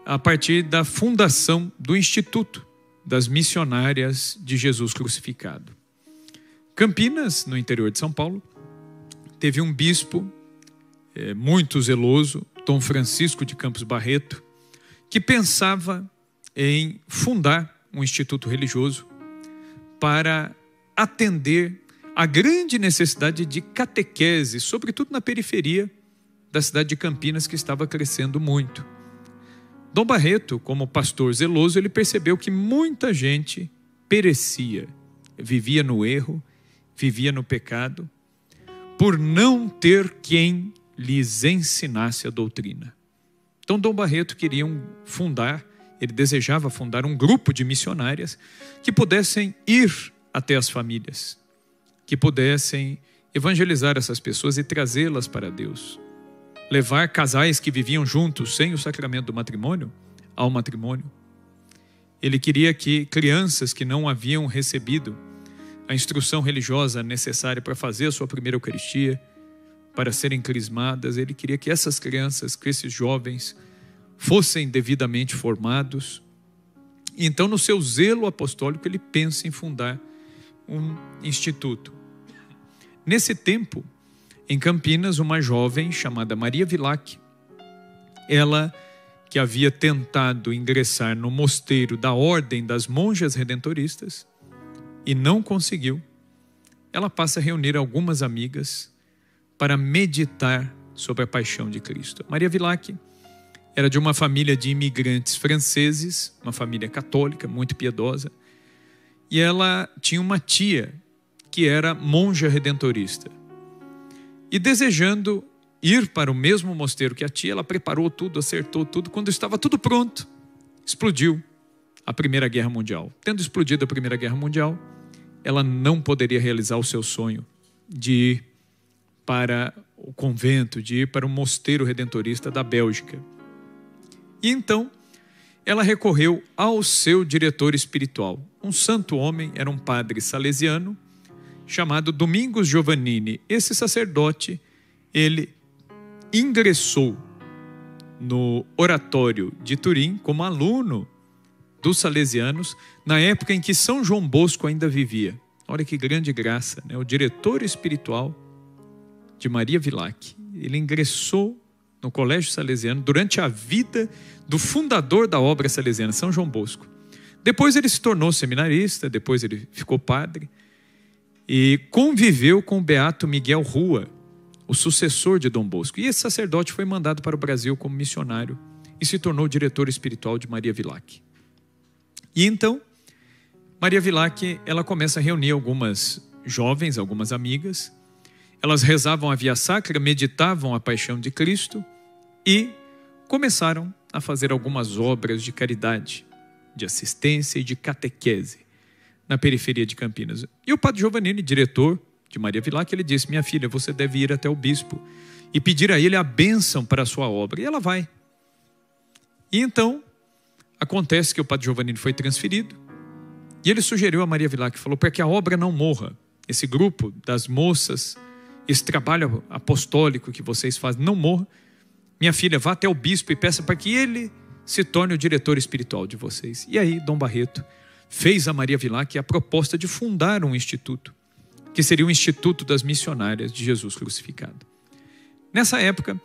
a partir da fundação do Instituto das Missionárias de Jesus Crucificado. Campinas, no interior de São Paulo, teve um bispo muito zeloso, Dom Francisco de Campos Barreto, que pensava em fundar um instituto religioso para atender a grande necessidade de catequese, sobretudo na periferia da cidade de Campinas, que estava crescendo muito. Dom Barreto, como pastor zeloso, ele percebeu que muita gente perecia, vivia no erro, vivia no pecado, por não ter quem lhes ensinasse a doutrina. Então Dom Barreto ele desejava fundar um grupo de missionárias que pudessem ir até as famílias, que pudessem evangelizar essas pessoas e trazê-las para Deus. Levar casais que viviam juntos sem o sacramento do matrimônio ao matrimônio. Ele queria que crianças que não haviam recebido a instrução religiosa necessária para fazer a sua primeira Eucaristia, para serem crismadas, ele queria que essas crianças, que esses jovens fossem devidamente formados. Então, no seu zelo apostólico, ele pensa em fundar um instituto. Nesse tempo, em Campinas, uma jovem chamada Maria Vilac, ela que havia tentado ingressar no mosteiro da Ordem das Monjas Redentoristas e não conseguiu, ela passa a reunir algumas amigas para meditar sobre a paixão de Cristo. Maria Vilac era de uma família de imigrantes franceses, uma família católica, muito piedosa, e ela tinha uma tia que era monja redentorista. E desejando ir para o mesmo mosteiro que a tia, ela preparou tudo, acertou tudo. Quando estava tudo pronto, explodiu a Primeira Guerra Mundial. Tendo explodido a Primeira Guerra Mundial, ela não poderia realizar o seu sonho de ir para o convento, de ir para o mosteiro redentorista da Bélgica. E então, ela recorreu ao seu diretor espiritual. Um santo homem, era um padre salesiano, chamado Domingos Giovannini. Esse sacerdote, ele ingressou no oratório de Turim como aluno dos salesianos, na época em que São João Bosco ainda vivia. Olha que grande graça, né? O diretor espiritual de Maria Vilac, ele ingressou no colégio salesiano durante a vida do fundador da obra salesiana, São João Bosco. Depois ele se tornou seminarista, depois ele ficou padre e conviveu com o beato Miguel Rua, o sucessor de Dom Bosco. E esse sacerdote foi mandado para o Brasil como missionário e se tornou diretor espiritual de Maria Vilac. E então, Maria Vilac, ela começa a reunir algumas jovens, algumas amigas. Elas rezavam a Via Sacra, meditavam a paixão de Cristo e começaram a fazer algumas obras de caridade, de assistência e de catequese na periferia de Campinas. E o padre Giovannini, diretor de Maria Vilac, ele disse: minha filha, você deve ir até o bispo e pedir a ele a bênção para a sua obra. E ela vai. E então, acontece que o padre Giovannini foi transferido e ele sugeriu a Maria Vilac, falou, para que a obra não morra, esse grupo das moças, esse trabalho apostólico que vocês fazem não morra, minha filha, vá até o bispo e peça para que ele se torne o diretor espiritual de vocês. E aí Dom Barreto fez a Maria Vilac a proposta de fundar um instituto, que seria o Instituto das Missionárias de Jesus Crucificado. Nessa época,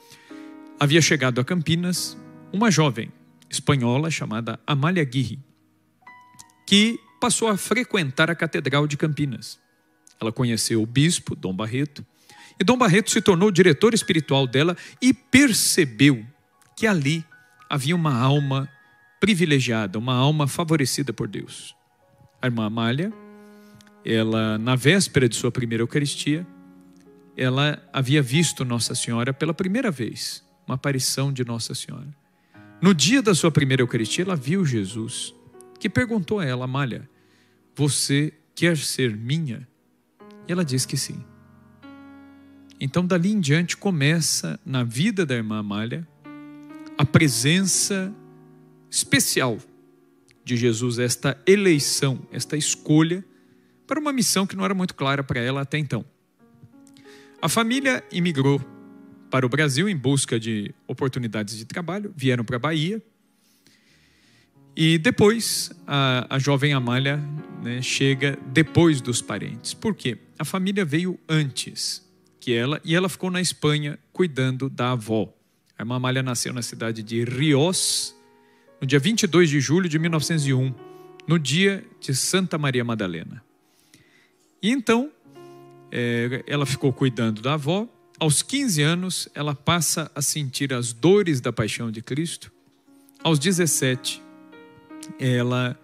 havia chegado a Campinas uma jovem espanhola chamada Amália Guirre, que passou a frequentar a Catedral de Campinas. Ela conheceu o bispo, Dom Barreto, e Dom Barreto se tornou o diretor espiritual dela e percebeu que ali havia uma alma privilegiada, uma alma favorecida por Deus. A irmã Amália, ela, na véspera de sua primeira Eucaristia, ela havia visto Nossa Senhora pela primeira vez, uma aparição de Nossa Senhora. No dia da sua primeira Eucaristia, ela viu Jesus, que perguntou a ela: Amália, você quer ser minha? E ela disse que sim. Então, dali em diante, começa na vida da irmã Amália a presença especial de Jesus, esta eleição, esta escolha para uma missão que não era muito clara para ela até então. A família imigrou para o Brasil em busca de oportunidades de trabalho, vieram para a Bahia E depois, a jovem Amália, né, chega depois dos parentes. Por quê? A família veio antes que ela, e ela ficou na Espanha cuidando da avó. A irmã Amália nasceu na cidade de Riós, no dia 22 de julho de 1901, no dia de Santa Maria Madalena. E então, ela ficou cuidando da avó. Aos 15 anos, ela passa a sentir as dores da paixão de Cristo. Aos 17, ela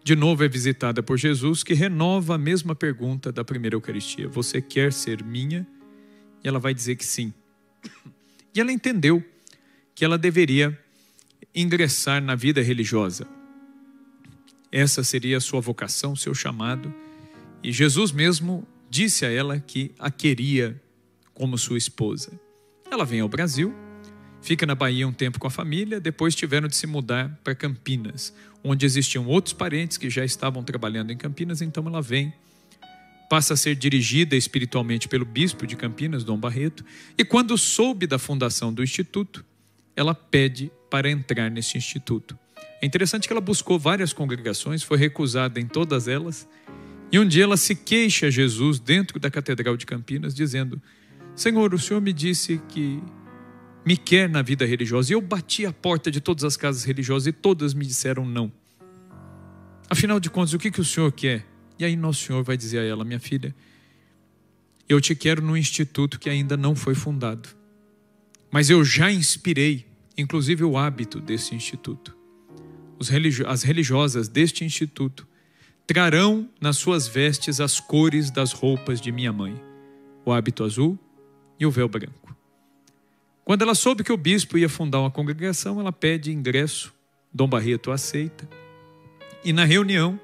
de novo é visitada por Jesus, que renova a mesma pergunta da primeira Eucaristia: você quer ser minha? E ela vai dizer que sim. E ela entendeu que ela deveria ingressar na vida religiosa. Essa seria a sua vocação, seu chamado. E Jesus mesmo disse a ela que a queria como sua esposa. Ela vem ao Brasil, fica na Bahia um tempo com a família, depois tiveram de se mudar para Campinas, onde existiam outros parentes que já estavam trabalhando em Campinas. Então ela vem, passa a ser dirigida espiritualmente pelo bispo de Campinas, Dom Barreto, e quando soube da fundação do Instituto, ela pede para entrar nesse instituto. É interessante que ela buscou várias congregações, foi recusada em todas elas, e um dia ela se queixa a Jesus dentro da Catedral de Campinas, dizendo: Senhor, o Senhor me disse que me quer na vida religiosa, e eu bati a porta de todas as casas religiosas e todas me disseram não. Afinal de contas, o que o Senhor quer? E aí Nosso Senhor vai dizer a ela: minha filha, eu te quero num instituto que ainda não foi fundado, mas eu já inspirei, inclusive, o hábito desse instituto. As religiosas deste instituto trarão nas suas vestes as cores das roupas de minha mãe, o hábito azul e o véu branco. Quando ela soube que o bispo ia fundar uma congregação, ela pede ingresso, Dom Barreto aceita, e na reunião,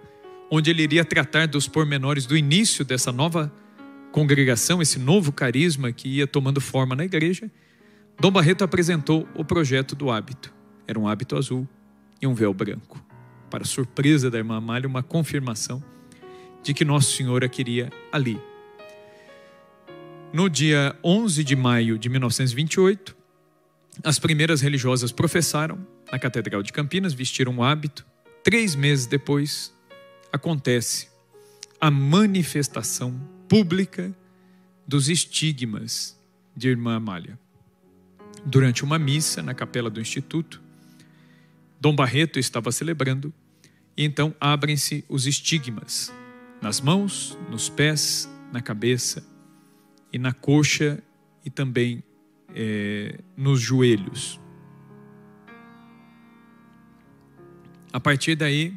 onde ele iria tratar dos pormenores do início dessa nova congregação, esse novo carisma que ia tomando forma na igreja, Dom Barreto apresentou o projeto do hábito. Era um hábito azul e um véu branco. Para surpresa da irmã Amália, uma confirmação de que Nosso Senhor a queria ali. No dia 11 de maio de 1928, as primeiras religiosas professaram na Catedral de Campinas, vestiram o hábito. 3 meses depois, acontece a manifestação pública dos estigmas de irmã Amália. Durante uma missa na capela do Instituto, Dom Barreto estava celebrando, e então abrem-se os estigmas nas mãos, nos pés, na cabeça e na coxa e também nos joelhos. A partir daí,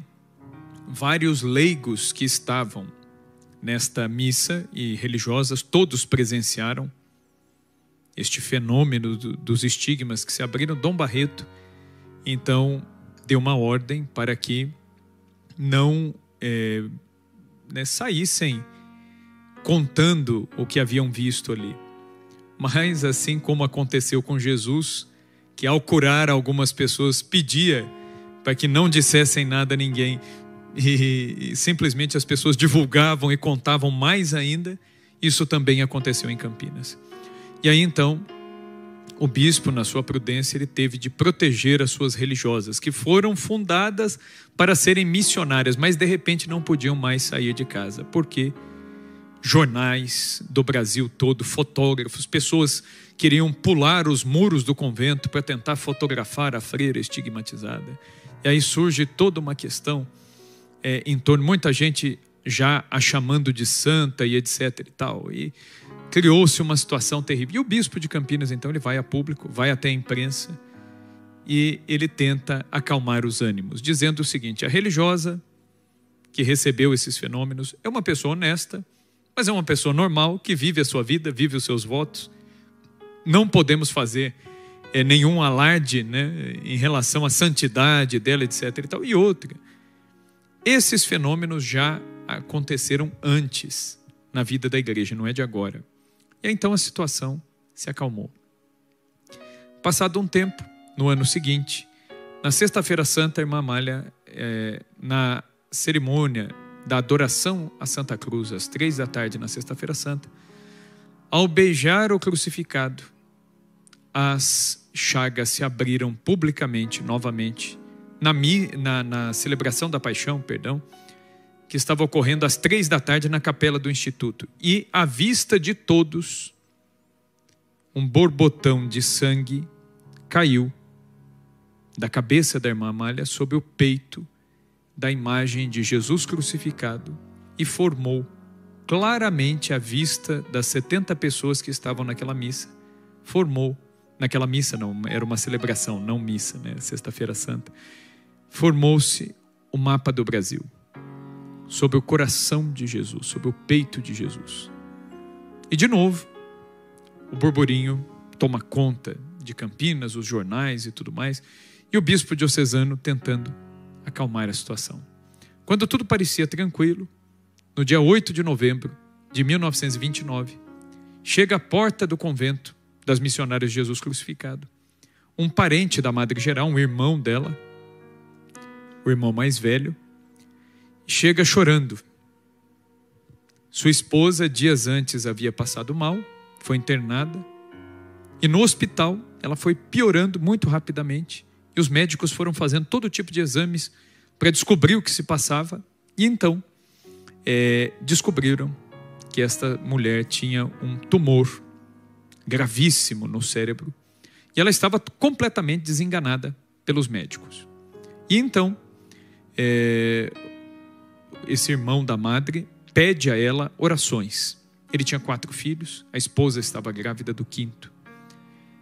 vários leigos que estavam nesta missa e religiosas, todos presenciaram este fenômeno dos estigmas que se abriram. Dom Barreto, então, deu uma ordem para que não saíssem contando o que haviam visto ali. Mas, assim como aconteceu com Jesus, que ao curar algumas pessoas pedia para que não dissessem nada a ninguém, e simplesmente as pessoas divulgavam e contavam mais ainda, isso também aconteceu em Campinas. E aí então, o bispo, na sua prudência, ele teve de proteger as suas religiosas, que foram fundadas para serem missionárias, mas de repente não podiam mais sair de casa, porque jornais do Brasil todo, fotógrafos, pessoas queriam pular os muros do convento para tentar fotografar a freira estigmatizada. E aí surge toda uma questão em torno, muita gente já a chamando de santa e etc e tal, e criou-se uma situação terrível. E o bispo de Campinas, então, ele vai a público, vai até a imprensa e ele tenta acalmar os ânimos, dizendo o seguinte: a religiosa que recebeu esses fenômenos é uma pessoa honesta, mas é uma pessoa normal, que vive a sua vida, vive os seus votos. Não podemos fazer nenhum alarde, né, em relação à santidade dela, etc e tal. E outra, esses fenômenos já aconteceram antes na vida da igreja, não é de agora. E então a situação se acalmou. Passado um tempo, no ano seguinte, na Sexta-feira Santa, a irmã Amália, na cerimônia da adoração a Santa Cruz, às 3 da tarde na Sexta-feira Santa, ao beijar o crucificado, as chagas se abriram publicamente, novamente, na celebração da paixão, que estava ocorrendo às 3 da tarde na capela do Instituto. E à vista de todos, um borbotão de sangue caiu da cabeça da irmã Amália sobre o peito da imagem de Jesus crucificado e formou claramente à vista das 70 pessoas que estavam naquela missa. Naquela missa não, era uma celebração, não missa, né? Sexta-feira Santa. Formou-se o mapa do Brasil, sobre o coração de Jesus, sobre o peito de Jesus. E de novo, o burburinho toma conta de Campinas, os jornais e tudo mais, e o bispo diocesano tentando acalmar a situação. Quando tudo parecia tranquilo, no dia 8 de novembro de 1929, chega à porta do convento das Missionárias de Jesus Crucificado um parente da Madre Geral, um irmão dela, o irmão mais velho, chega chorando. Sua esposa, dias antes, havia passado mal, foi internada, e no hospital ela foi piorando muito rapidamente, e os médicos foram fazendo todo tipo de exames para descobrir o que se passava, e então descobriram que esta mulher tinha um tumor gravíssimo no cérebro, e ela estava completamente desenganada pelos médicos. E então, esse irmão da madre pede a ela orações. Ele tinha 4 filhos, a esposa estava grávida do 5º.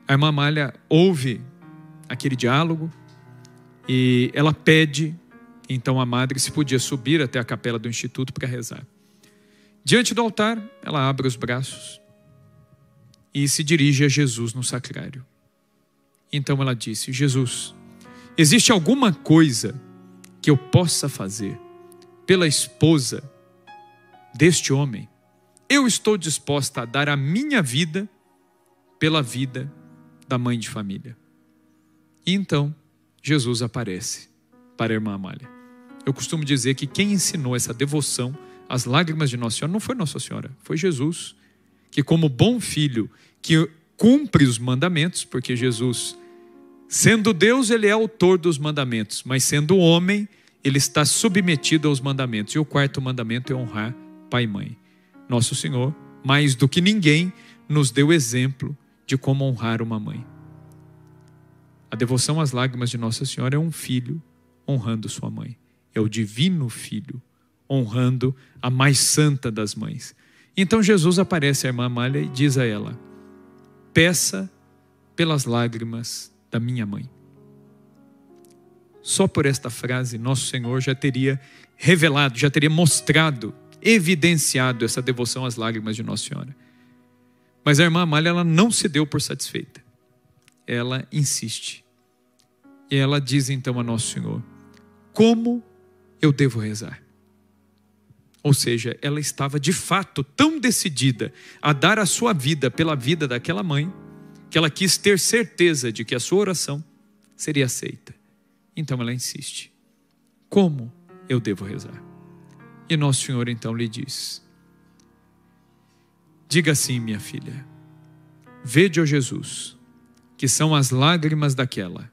A irmã Amália ouve aquele diálogo e ela pede então a madre se podia subir até a capela do Instituto para rezar. Diante do altar, ela abre os braços e se dirige a Jesus no sacrário. Então ela disse: Jesus, existe alguma coisa que eu possa fazer pela esposa deste homem? Eu estou disposta a dar a minha vida pela vida da mãe de família. E então Jesus aparece para a irmã Amália. Eu costumo dizer que quem ensinou essa devoção às lágrimas de Nossa Senhora não foi Nossa Senhora, foi Jesus, que como bom filho que cumpre os mandamentos, porque Jesus, sendo Deus, ele é autor dos mandamentos, mas sendo homem, ele está submetido aos mandamentos. E o 4º mandamento é honrar pai e mãe. Nosso Senhor, mais do que ninguém, nos deu exemplo de como honrar uma mãe. A devoção às lágrimas de Nossa Senhora é um filho honrando sua mãe. É o divino filho honrando a mais santa das mães. Então Jesus aparece à irmã Amália e diz a ela: peça pelas lágrimas da minha mãe. Só por esta frase, Nosso Senhor já teria revelado, já teria mostrado, evidenciado essa devoção às lágrimas de Nossa Senhora. Mas a irmã Amália, ela não se deu por satisfeita. Ela insiste. E ela diz então a Nosso Senhor: como eu devo rezar? Ou seja, ela estava de fato tão decidida a dar a sua vida pela vida daquela mãe, que ela quis ter certeza de que a sua oração seria aceita. Então ela insiste: como eu devo rezar? E Nosso Senhor então lhe diz: diga assim, minha filha, vede, ó Jesus, que são as lágrimas daquela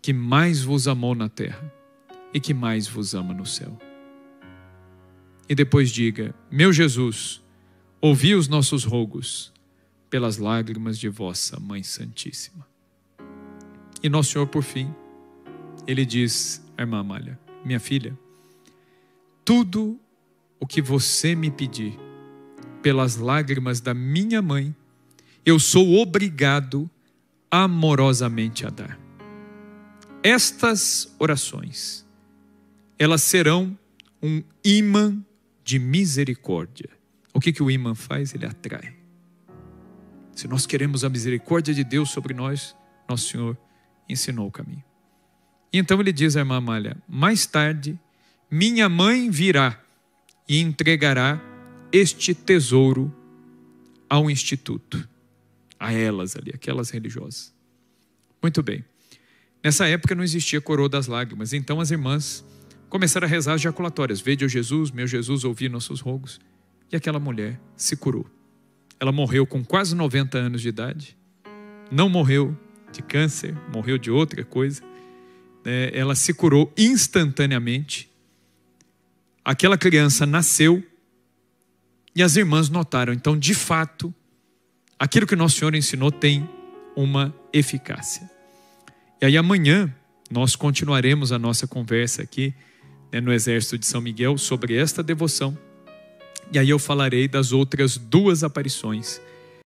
que mais vos amou na terra e que mais vos ama no céu. E depois diga: meu Jesus, ouvi os nossos rogos pelas lágrimas de vossa Mãe Santíssima. E Nosso Senhor, por fim, ele diz à irmã Amália: minha filha, tudo o que você me pedir pelas lágrimas da minha mãe, eu sou obrigado amorosamente a dar. Estas orações, elas serão um ímã de misericórdia. O que o ímã faz? Ele atrai. Se nós queremos a misericórdia de Deus sobre nós, Nosso Senhor ensinou o caminho. E então ele diz à irmã Amália: mais tarde, minha mãe virá e entregará este tesouro ao Instituto, a elas ali, aquelas religiosas. Muito bem. Nessa época não existia coroa das lágrimas, então as irmãs começaram a rezar as jaculatórias. Vede, ó Jesus, meu Jesus, ouvi nossos rogos. E aquela mulher se curou. Ela morreu com quase 90 anos de idade. Não morreu de câncer, morreu de outra coisa. ela se curou instantaneamente. Aquela criança nasceu e as irmãs notaram. Então, de fato, aquilo que Nosso Senhor ensinou tem uma eficácia. E aí amanhã nós continuaremos a nossa conversa aqui, no Exército de São Miguel sobre esta devoção. E aí eu falarei das outras 2 aparições